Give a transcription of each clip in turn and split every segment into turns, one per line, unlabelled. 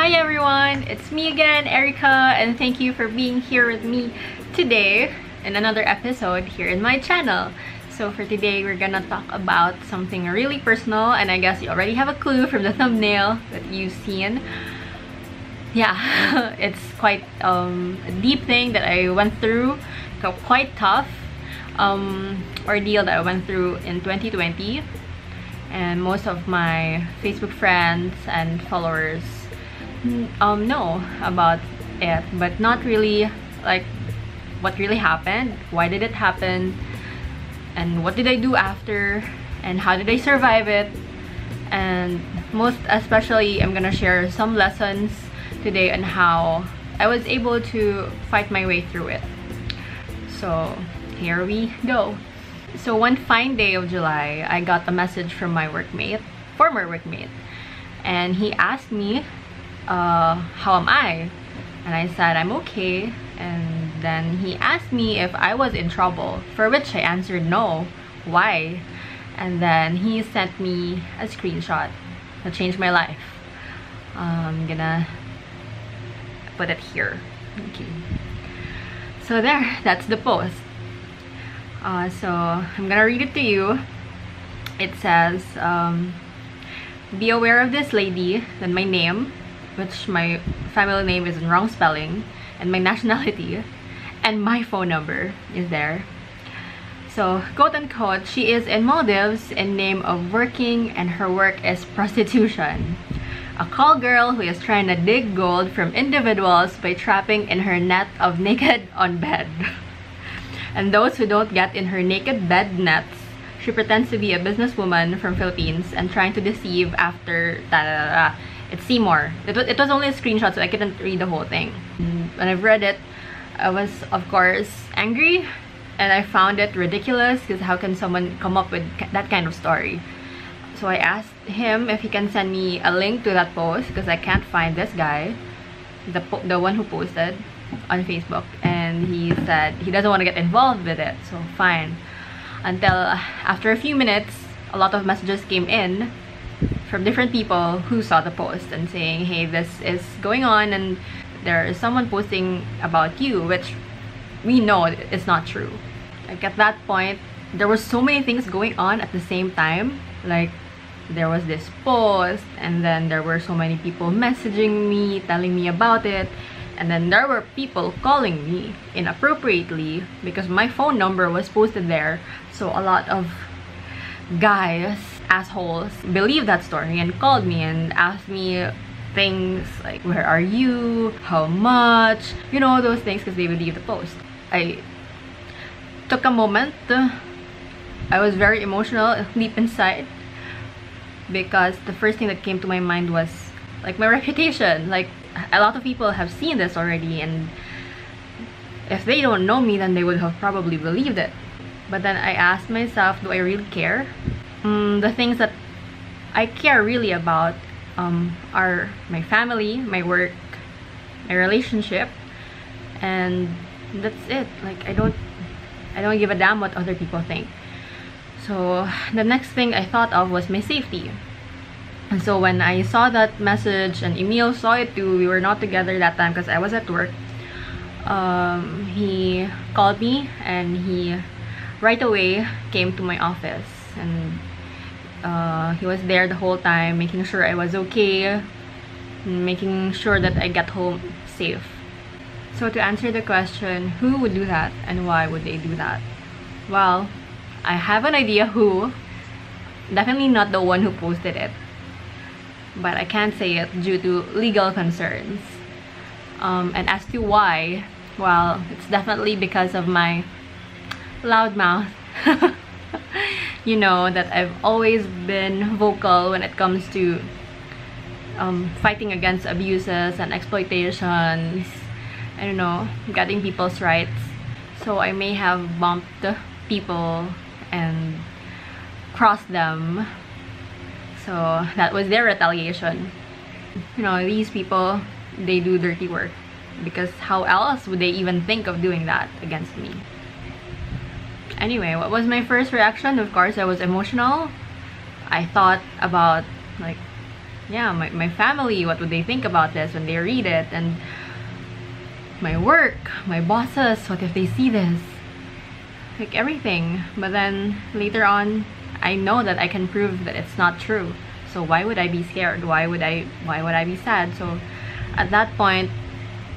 Hi everyone, it's me again, Erica, and thank you for being here with me today in another episode here in my channel. So for today, we're gonna talk about something really personal, and I guess you already have a clue from the thumbnail that you've seen. Yeah, it's quite a deep thing that I went through, quite tough ordeal that I went through in 2020, and most of my Facebook friends and followers know about it, but not really like what really happened, why did it happen, and what did I do after, and how did I survive it. And most especially, I'm gonna share some lessons today on how I was able to fight my way through it. So here we go. So one fine day of July, I got a message from my former workmate, and he asked me how am I, and I said I'm okay. And then he asked me if I was in trouble, for which I answered no. Why? And then he sent me a screenshot that changed my life. I'm gonna put it here. Okay. So there, that's the post. So I'm gonna read it to you. It says, be aware of this lady, then my name, which my family name is in wrong spelling, and my nationality, and my phone number is there. So, quote unquote, she is in Maldives in name of working, and her work is prostitution. A call girl who is trying to dig gold from individuals by trapping in her net of naked on bed. And those who don't get in her naked bed nets, she pretends to be a businesswoman from Philippines and trying to deceive after It's Seymour. It was only a screenshot, so I couldn't read the whole thing. When I've read it, I was of course angry, and I found it ridiculous because how can someone come up with that kind of story? So I asked him if he can send me a link to that post because I can't find this guy, the one who posted on Facebook, and he said he doesn't want to get involved with it. So fine. Until after a few minutes, a lot of messages came in from different people who saw the post and saying, hey, this is going on and there is someone posting about you, which we know is not true. Like at that point, there were so many things going on at the same time. Like there was this post, and then there were so many people messaging me, telling me about it, and then there were people calling me inappropriately because my phone number was posted there. So a lot of guys, assholes, believed that story and called me and asked me things like, where are you, how much, you know, those things, because they believe the post. I took a moment. I was very emotional deep inside because the first thing that came to my mind was like my reputation. Like a lot of people have seen this already, and if they don't know me, then they would have probably believed it. But then I asked myself, do I really care? The things that I care really about are my family, my work, my relationship, and that's it. Like I don't give a damn what other people think. So the next thing I thought of was my safety. And so when I saw that message, and Emil saw it too, we were not together that time because I was at work. He called me, and he right away came to my office, and he was there the whole time, making sure I was okay, making sure that I get home safe. So to answer the question, who would do that and why would they do that? Well, I have an idea who. Definitely not the one who posted it, but I can't say it due to legal concerns. And as to why, well, it's definitely because of my loud mouth. You know that I've always been vocal when it comes to fighting against abuses and exploitations, I don't know, getting people's rights. So I may have bumped people and crossed them. So that was their retaliation. You know, these people, they do dirty work, because how else would they even think of doing that against me? Anyway, what was my first reaction? Of course, I was emotional. I thought about like yeah, my family, what would they think about this when they read it? And my work, my bosses, what if they see this? Like everything. But then later on, I know that I can prove that it's not true. So why would I be scared? Why would I be sad? So at that point,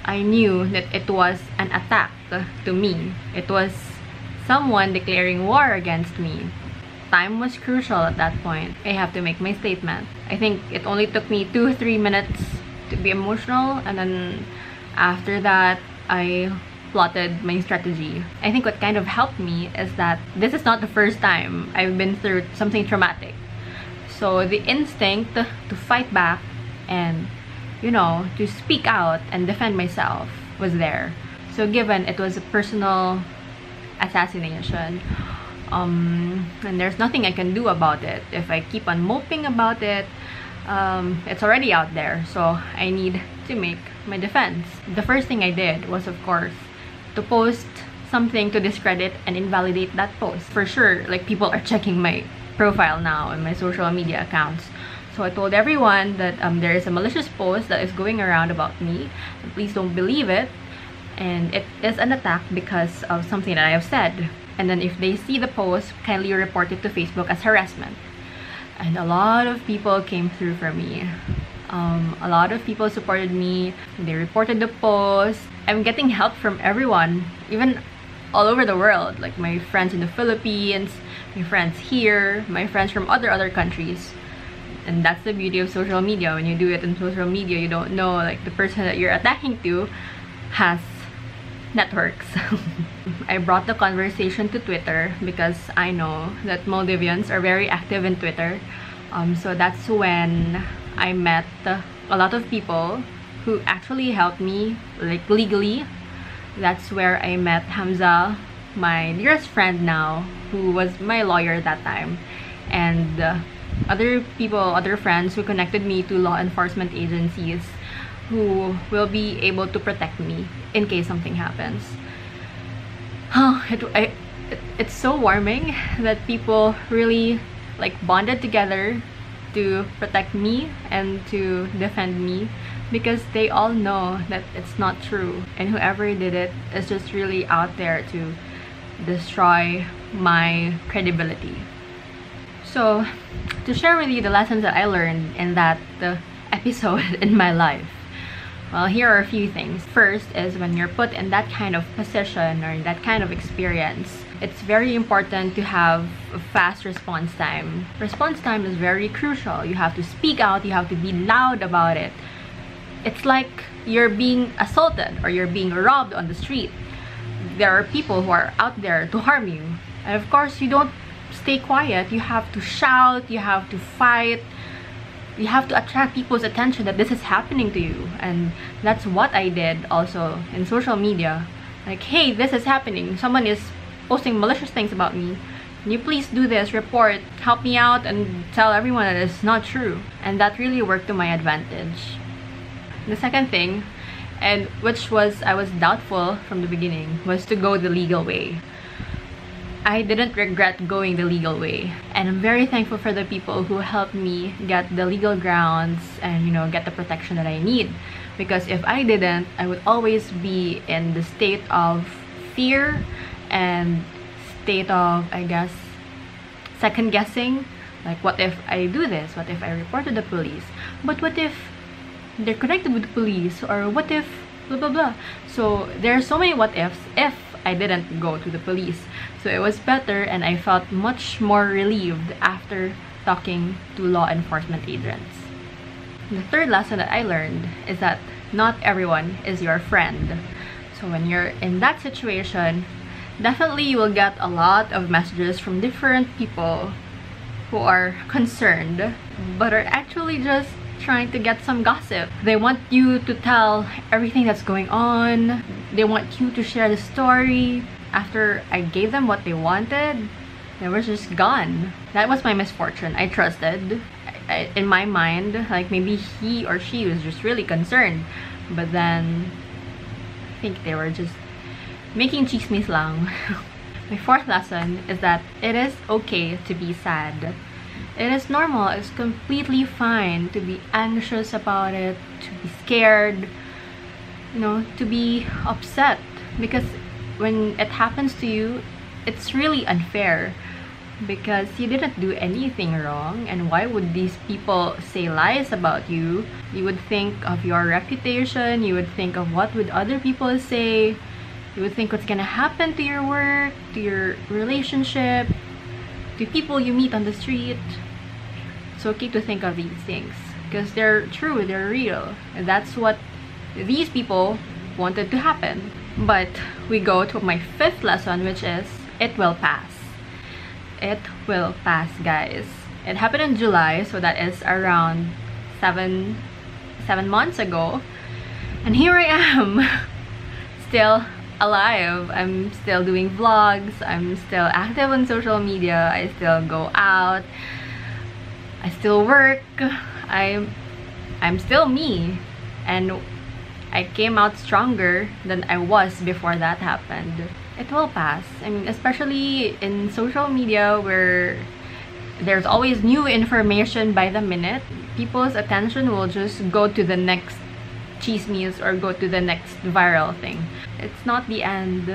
I knew that it was an attack to me. It was someone declaring war against me. Time was crucial at that point. I have to make my statement. I think it only took me 2-3 minutes to be emotional, and then after that, I plotted my strategy. I think what kind of helped me is that this is not the first time I've been through something traumatic. So the instinct to fight back and, you know, to speak out and defend myself was there. So given it was a personal assassination, and there's nothing I can do about it. If I keep on moping about it, it's already out there. So I need to make my defense. The first thing I did was, of course, to post something to discredit and invalidate that post. For sure, like, people are checking my profile now and my social media accounts. So I told everyone that there is a malicious post that is going around about me. Please don't believe it. And it is an attack because of something that I have said. And then if they see the post, kindly report it to Facebook as harassment. And a lot of people came through for me. A lot of people supported me. They reported the post. I'm getting help from everyone, even all over the world. Like my friends in the Philippines, my friends here, my friends from other countries. And that's the beauty of social media. When you do it in social media, you don't know, like, the person that you're attacking to has networks. I brought the conversation to Twitter because I know that Maldivians are very active in Twitter. So that's when I met a lot of people who actually helped me, like, legally. That's where I met Hamza, my dearest friend now, who was my lawyer that time, and other people, other friends who connected me to law enforcement agencies who will be able to protect me in case something happens. It's so warming that people really, like, bonded together to protect me and to defend me, because they all know that it's not true, and whoever did it is just really out there to destroy my credibility. So to share with you the lessons that I learned in that episode in my life, well, here are a few things. First is, when you're put in that kind of position or in that kind of experience, it's very important to have a fast response time. Response time is very crucial. You have to speak out, you have to be loud about it. It's like you're being assaulted or you're being robbed on the street. There are people who are out there to harm you. And of course, you don't stay quiet. You have to shout, you have to fight. You have to attract people's attention that this is happening to you. And that's what I did also in social media. Like, hey, this is happening. Someone is posting malicious things about me. Can you please do this, report, help me out, and tell everyone that it's not true. And that really worked to my advantage. The second thing, and which was I was doubtful from the beginning, was to go the legal way. I didn't regret going the legal way, and I'm very thankful for the people who helped me get the legal grounds and, you know, get the protection that I need. Because if I didn't, I would always be in the state of fear and state of, I guess, second guessing. Like, what if I do this? What if I report to the police? But what if they're connected with the police? Or what if blah blah blah? So there are so many what ifs if I didn't go to the police. So it was better, and I felt much more relieved after talking to law enforcement agents. The third lesson that I learned is that not everyone is your friend. So when you're in that situation, definitely you will get a lot of messages from different people who are concerned, but are actually just trying to get some gossip. They want you to tell everything that's going on. They want you to share the story. After I gave them what they wanted, they were just gone. That was my misfortune. I trusted. In my mind, like, maybe he or she was just really concerned. But then, I think they were just making chismis lang. My fourth lesson is that it is okay to be sad. It is normal. It's completely fine to be anxious about it, to be scared, you know, to be upset, because when it happens to you, it's really unfair because you didn't do anything wrong. And why would these people say lies about you? You would think of your reputation, you would think of what would other people say, you would think what's gonna happen to your work, to your relationship, to people you meet on the street. It's okay to think of these things because they're true, they're real, and that's what these people wanted to happen. But we go to my fifth lesson, which is it will pass. It will pass, guys. It happened in July, so that is around seven months ago, and here I am still alive. I'm still doing vlogs, I'm still active on social media, I still go out, I still work, I'm still me, and I came out stronger than I was before that happened. It will pass. I mean, especially in social media where there's always new information by the minute, people's attention will just go to the next chismes or go to the next viral thing. It's not the end.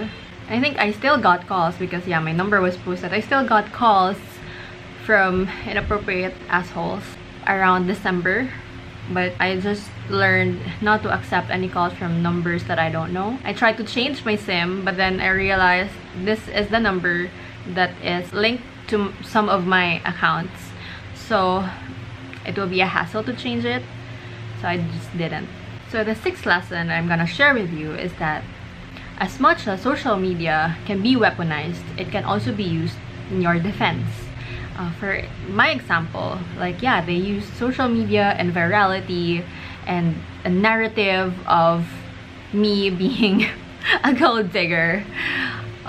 I think I still got calls because, yeah, my number was posted. I still got calls from inappropriate assholes around December, but I just learned not to accept any calls from numbers that I don't know. I tried to change my SIM, but then I realized this is the number that is linked to some of my accounts, so it will be a hassle to change it, so I just didn't. So the sixth lesson I'm gonna share with you is that as much as social media can be weaponized, it can also be used in your defense. For my example, like, yeah, they use social media and virality and a narrative of me being a gold digger.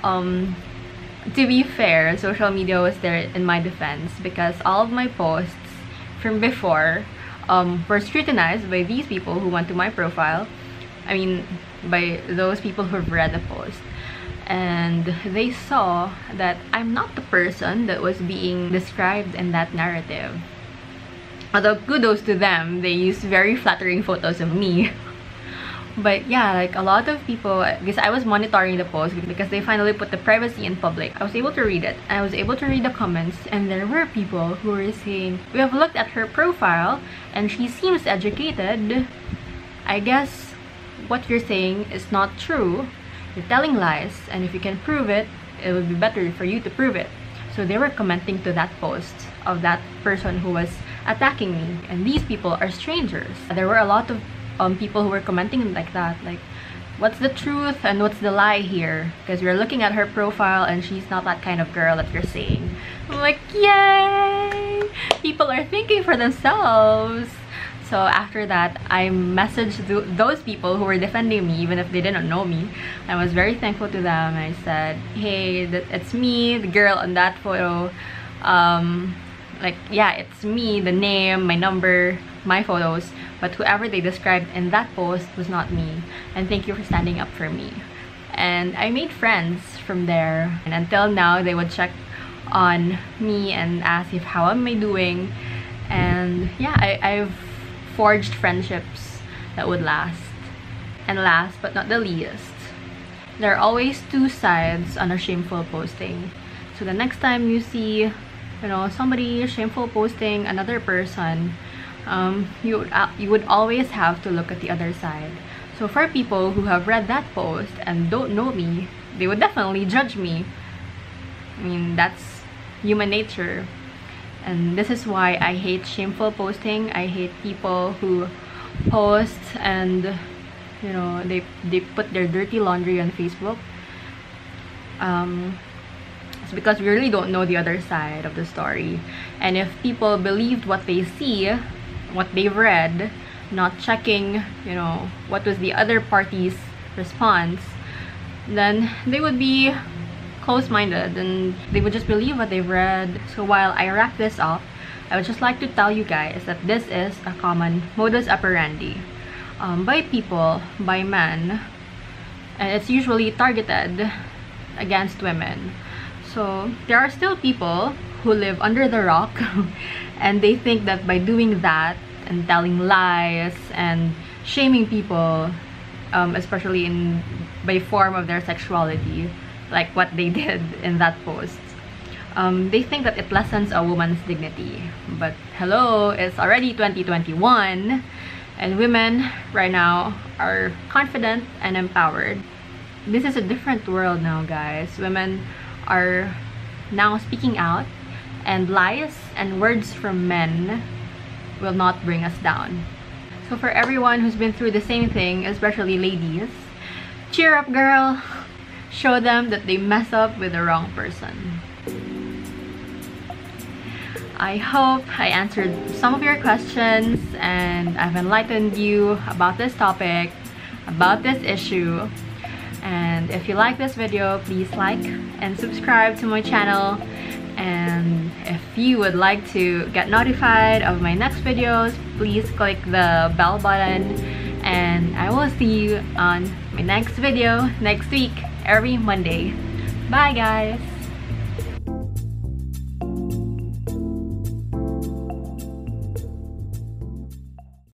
To be fair, social media was there in my defense because all of my posts from before were scrutinized by these people who went to my profile. I mean, by those people who've read the post. And they saw that I'm not the person that was being described in that narrative. Although kudos to them, they used very flattering photos of me. But yeah, like a lot of people, because I was monitoring the post because they finally put the privacy in public, I was able to read it. I was able to read the comments, and there were people who were saying, we have looked at her profile and she seems educated. I guess what you're saying is not true. You're telling lies, and if you can prove it, it would be better for you to prove it. So they were commenting to that post of that person who was attacking me, and these people are strangers. There were a lot of people who were commenting like that, like, what's the truth and what's the lie here? Because you're looking at her profile and she's not that kind of girl that you're saying. I'm like, yay! People are thinking for themselves. So after that, I messaged those people who were defending me, even if they didn't know me. I was very thankful to them. I said, hey, it's me, the girl on that photo. Like, yeah, it's me, the name, my number, my photos. But whoever they described in that post was not me. And thank you for standing up for me. And I made friends from there. And until now, they would check on me and ask if how am I doing. And yeah, I've forged friendships that would last. And last but not the least, there are always two sides on a shameful posting. So the next time you see, you know, somebody shameful posting another person, you would always have to look at the other side. So for people who have read that post and don't know me, they would definitely judge me. I mean, that's human nature. And this is why I hate shameful posting. I hate people who post and, you know, they put their dirty laundry on Facebook. It's because we really don't know the other side of the story. And if people believed what they see, what they've read, not checking, you know, what was the other party's response, then they would be close-minded and they would just believe what they've read. So while I wrap this up, I would just like to tell you guys that this is a common modus operandi by people, by men, and it's usually targeted against women. So there are still people who live under the rock and they think that by doing that and telling lies and shaming people, especially by form of their sexuality, like what they did in that post, they think that it lessens a woman's dignity. But hello, it's already 2021 and women right now are confident and empowered. This is a different world now, guys. Women are now speaking out, and lies and words from men will not bring us down. So for everyone who's been through the same thing, especially ladies, cheer up, girl. Show them that they mess up with the wrong person. I hope I answered some of your questions and I've enlightened you about this topic, about this issue. And if you like this video, please like and subscribe to my channel. And if you would like to get notified of my next videos, please click the bell button. And I will see you on my next video next week, every Monday. Bye, guys!